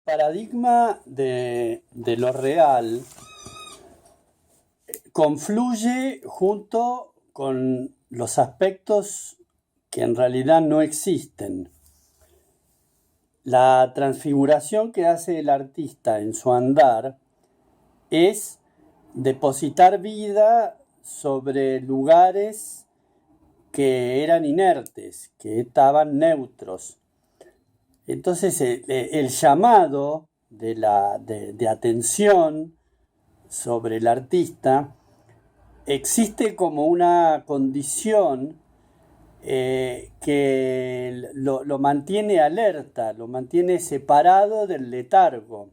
Paradigma de lo real confluye junto con los aspectos que en realidad no existen. La transfiguración que hace el artista en su andar es depositar vida sobre lugares que eran inertes, que estaban neutros. Entonces el llamado de atención sobre el artista existe como una condición que lo mantiene alerta, lo mantiene separado del letargo.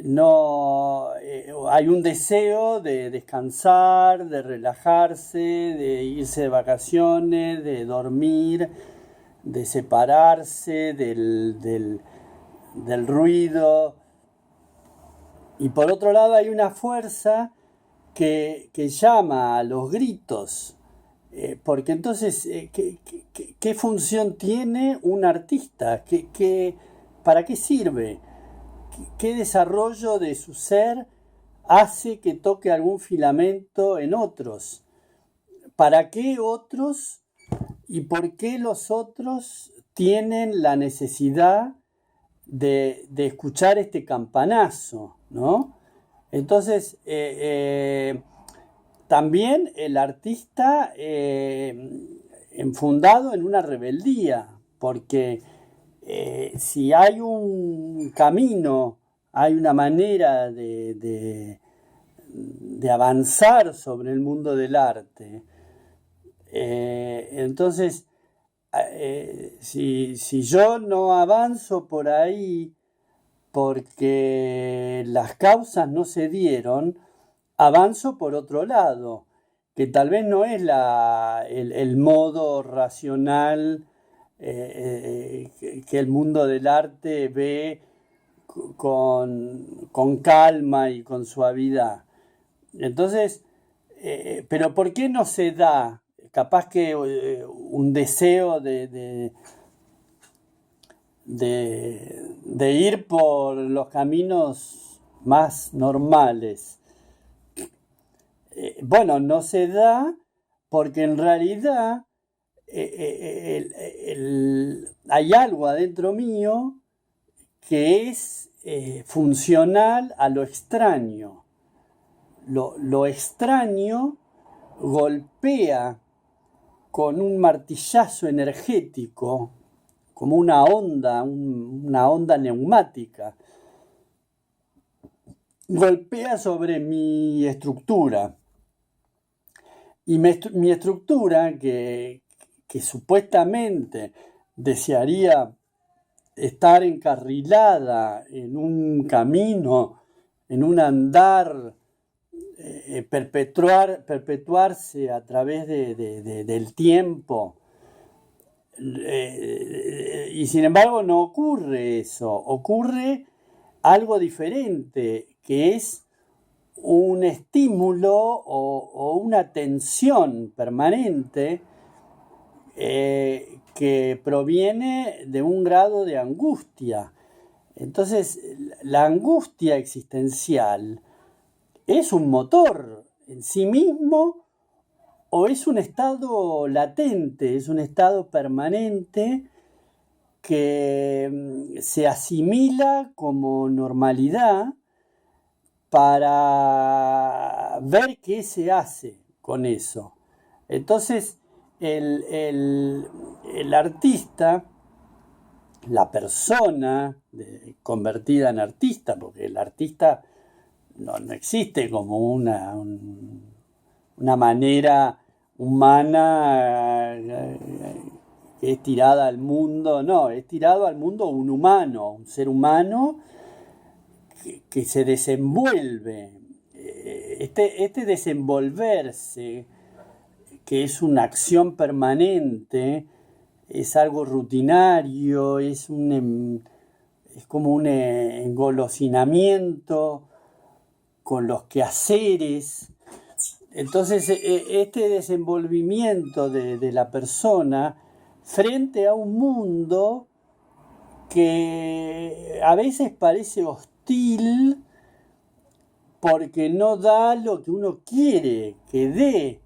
No, hay un deseo de descansar, de relajarse, de irse de vacaciones, de dormir, de separarse del ruido. Y por otro lado hay una fuerza que llama a los gritos, porque entonces, ¿qué función tiene un artista? ¿Para qué sirve? ¿Qué desarrollo de su ser hace que toque algún filamento en otros? ¿Para qué otros y por qué los otros tienen la necesidad de escuchar este campanazo, ¿no? Entonces, también el artista enfundado en una rebeldía, porque si hay un camino, hay una manera de avanzar sobre el mundo del arte, entonces, si yo no avanzo por ahí porque las causas no se dieron, avanzo por otro lado, que tal vez no es el modo racional que el mundo del arte ve con calma y con suavidad. Entonces, pero ¿por qué no se da? Capaz que un deseo de ir por los caminos más normales. Bueno, no se da porque en realidad hay algo adentro mío que es funcional a lo extraño. Lo extraño golpea con un martillazo energético, como una onda neumática. Golpea sobre mi estructura. Y mi estructura, que supuestamente desearía estar encarrilada en un camino, en un andar, perpetuarse a través del tiempo, y sin embargo no ocurre eso, ocurre algo diferente, que es un estímulo o una tensión permanente que proviene de un grado de angustia. Entonces, la angustia existencial es un motor en sí mismo o es un estado latente, es un estado permanente que se asimila como normalidad para ver qué se hace con eso. Entonces, el artista, la persona convertida en artista, porque el artista no existe como una manera humana que es tirada al mundo, no, es tirado al mundo un humano, un ser humano que se desenvuelve. Este desenvolverse, que es una acción permanente, es algo rutinario, es como un engolosinamiento con los quehaceres. Entonces, este desenvolvimiento de la persona frente a un mundo que a veces parece hostil porque no da lo que uno quiere que dé.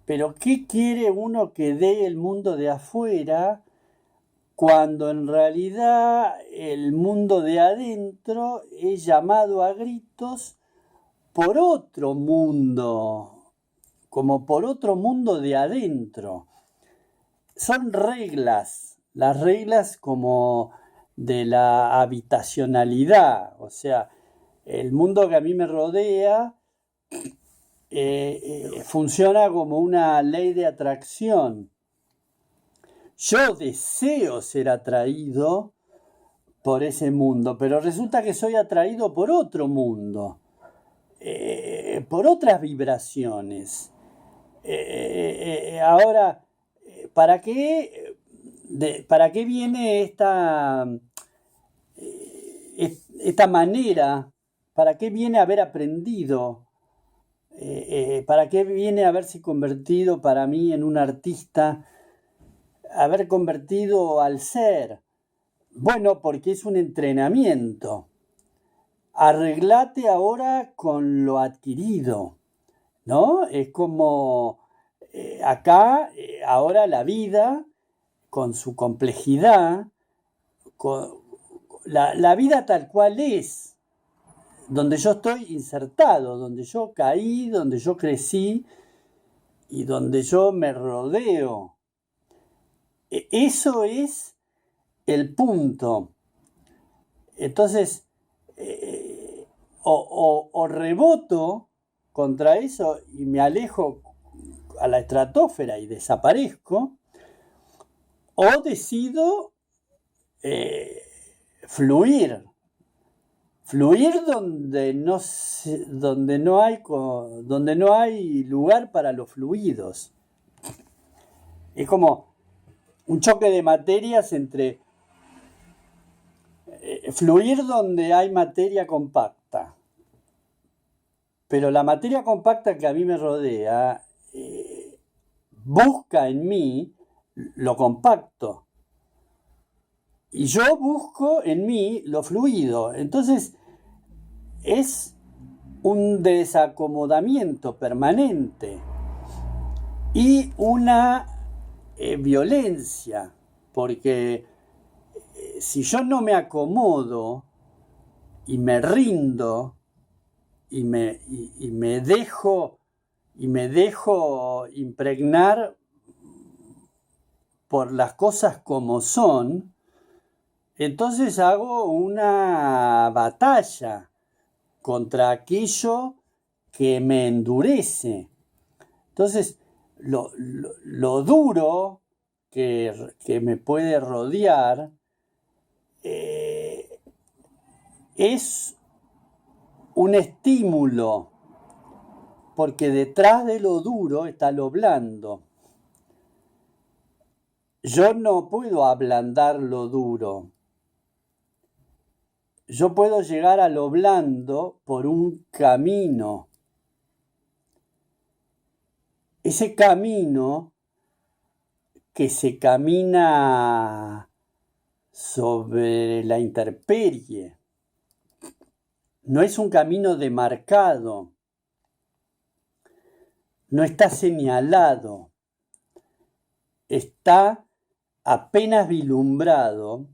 Pero ¿qué quiere uno que dé el mundo de afuera cuando en realidad el mundo de adentro es llamado a gritos por otro mundo, como por otro mundo de adentro? Son reglas, las reglas como de la habitacionalidad, o sea, el mundo que a mí me rodea funciona como una ley de atracción. Yo deseo ser atraído por ese mundo, pero resulta que soy atraído por otro mundo, por otras vibraciones. Ahora, ¿para qué viene esta manera? ¿Para qué viene haber aprendido? ¿Para qué viene haberse convertido para mí en un artista? Haber convertido al ser. Bueno, porque es un entrenamiento. Arreglate ahora con lo adquirido, ¿no? Es como acá, ahora la vida, con su complejidad, con la vida tal cual es, donde yo estoy insertado, donde yo caí, donde yo crecí y donde yo me rodeo. Eso es el punto. Entonces, o reboto contra eso y me alejo a la estratosfera y desaparezco, o decido fluir. Fluir donde no hay lugar para los fluidos. Es como un choque de materias entre fluir donde hay materia compacta. Pero la materia compacta que a mí me rodea busca en mí lo compacto. Y yo busco en mí lo fluido. Entonces es un desacomodamiento permanente y una violencia, porque si yo no me acomodo y me rindo y me dejo impregnar por las cosas como son, entonces hago una batalla contra aquello que me endurece. Entonces, lo duro que me puede rodear es un estímulo, porque detrás de lo duro está lo blando. Yo no puedo ablandar lo duro. Yo puedo llegar a lo blando por un camino. Ese camino que se camina sobre la intemperie. No es un camino demarcado. No está señalado. Está apenas vislumbrado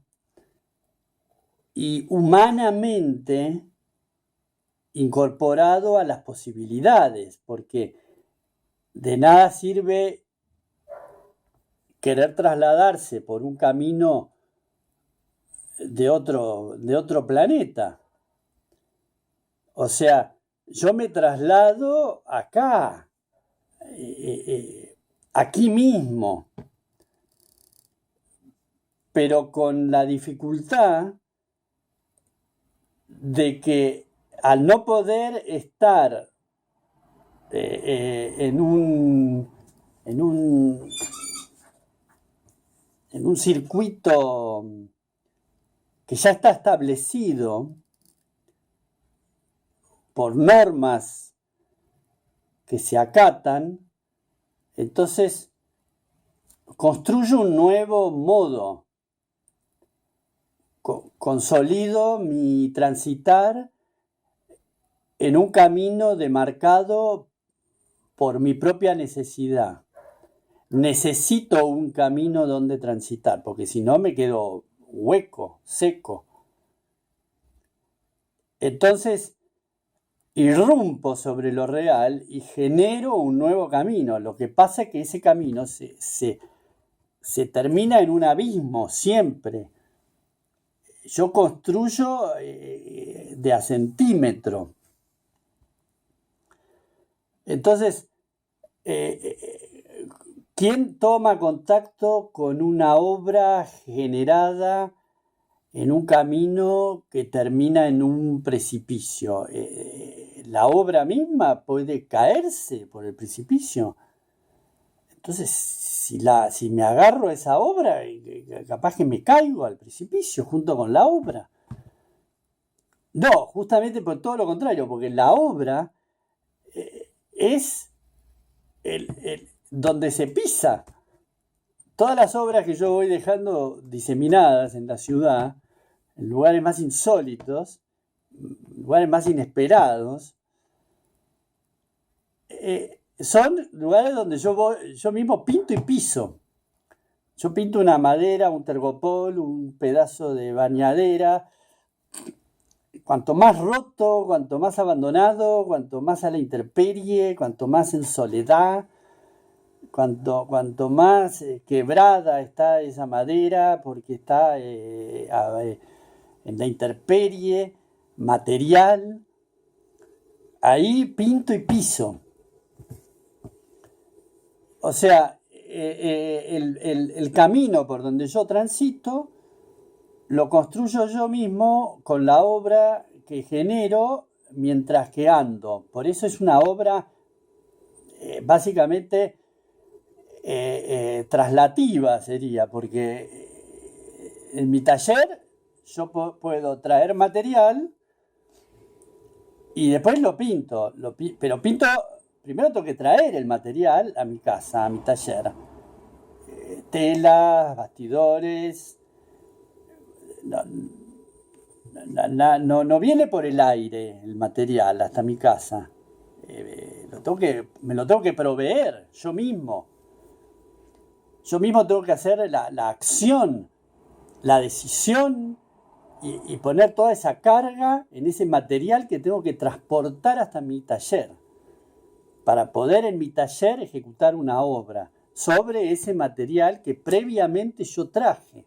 y humanamente incorporado a las posibilidades, porque de nada sirve querer trasladarse por un camino de otro planeta. O sea, yo me traslado acá, aquí mismo, pero con la dificultad de que al no poder estar en un circuito que ya está establecido por normas que se acatan, entonces construye un nuevo modo. consolido mi transitar en un camino demarcado por mi propia necesidad. Necesito un camino donde transitar, porque si no me quedo hueco, seco. Entonces, irrumpo sobre lo real y genero un nuevo camino. Lo que pasa es que ese camino se termina en un abismo siempre. Yo construyo de a centímetro. Entonces, ¿quién toma contacto con una obra generada en un camino que termina en un precipicio? La obra misma puede caerse por el precipicio. Entonces, si me agarro a esa obra, capaz que me caigo al precipicio junto con la obra. No, justamente por todo lo contrario, porque la obra es donde se pisa. Todas las obras que yo voy dejando diseminadas en la ciudad, en lugares más insólitos, lugares más inesperados, son lugares donde yo mismo pinto y piso. Yo pinto una madera, un tergopol, un pedazo de bañadera. Cuanto más roto, cuanto más abandonado, cuanto más a la intemperie, cuanto más en soledad, cuanto más quebrada está esa madera porque está en la intemperie material, ahí pinto y piso. O sea, el camino por donde yo transito lo construyo yo mismo con la obra que genero mientras que ando. Por eso es una obra básicamente traslativa sería, porque en mi taller yo puedo traer material y después lo pinto, pero pinto, primero tengo que traer el material a mi casa, a mi taller. Telas, bastidores, no viene por el aire el material hasta mi casa. Me lo tengo que proveer yo mismo. Yo mismo tengo que hacer la acción, la decisión y poner toda esa carga en ese material que tengo que transportar hasta mi taller para poder en mi taller ejecutar una obra sobre ese material que previamente yo traje.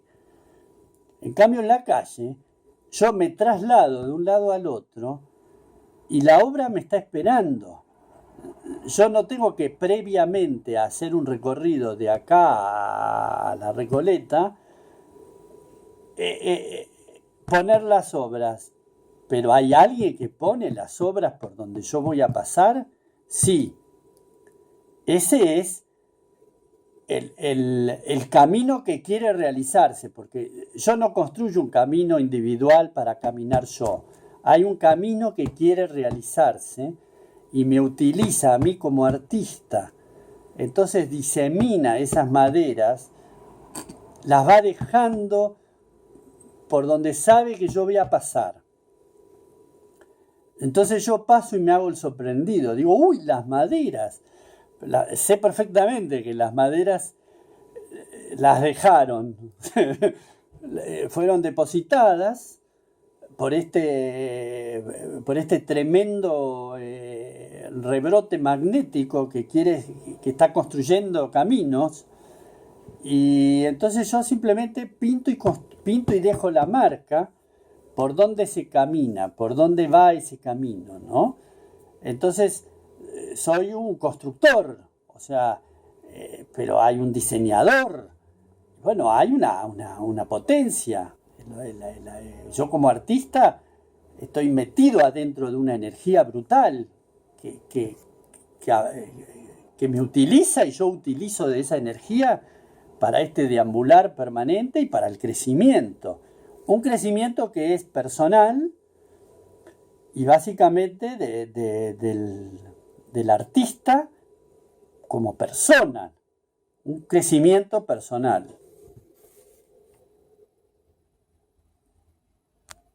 En cambio, en la calle, yo me traslado de un lado al otro y la obra me está esperando. Yo no tengo que previamente hacer un recorrido de acá a la Recoleta, poner las obras. Pero ¿hay alguien que pone las obras por donde yo voy a pasar? Sí. Ese es el camino que quiere realizarse, porque yo no construyo un camino individual para caminar yo. Hay un camino que quiere realizarse y me utiliza a mí como artista. Entonces disemina esas maderas, las va dejando por donde sabe que yo voy a pasar. Entonces yo paso y me hago el sorprendido. Digo, uy, las maderas. Sé perfectamente que las maderas las dejaron, fueron depositadas por este tremendo rebrote magnético que está construyendo caminos, y entonces yo simplemente pinto y dejo la marca por dónde se camina, por dónde va ese camino, ¿no? Entonces soy un constructor, o sea, pero hay un diseñador, bueno, hay una potencia. Yo como artista estoy metido adentro de una energía brutal que me utiliza y yo utilizo de esa energía para este deambular permanente y para el crecimiento. Un crecimiento que es personal y básicamente del artista como persona, un crecimiento personal.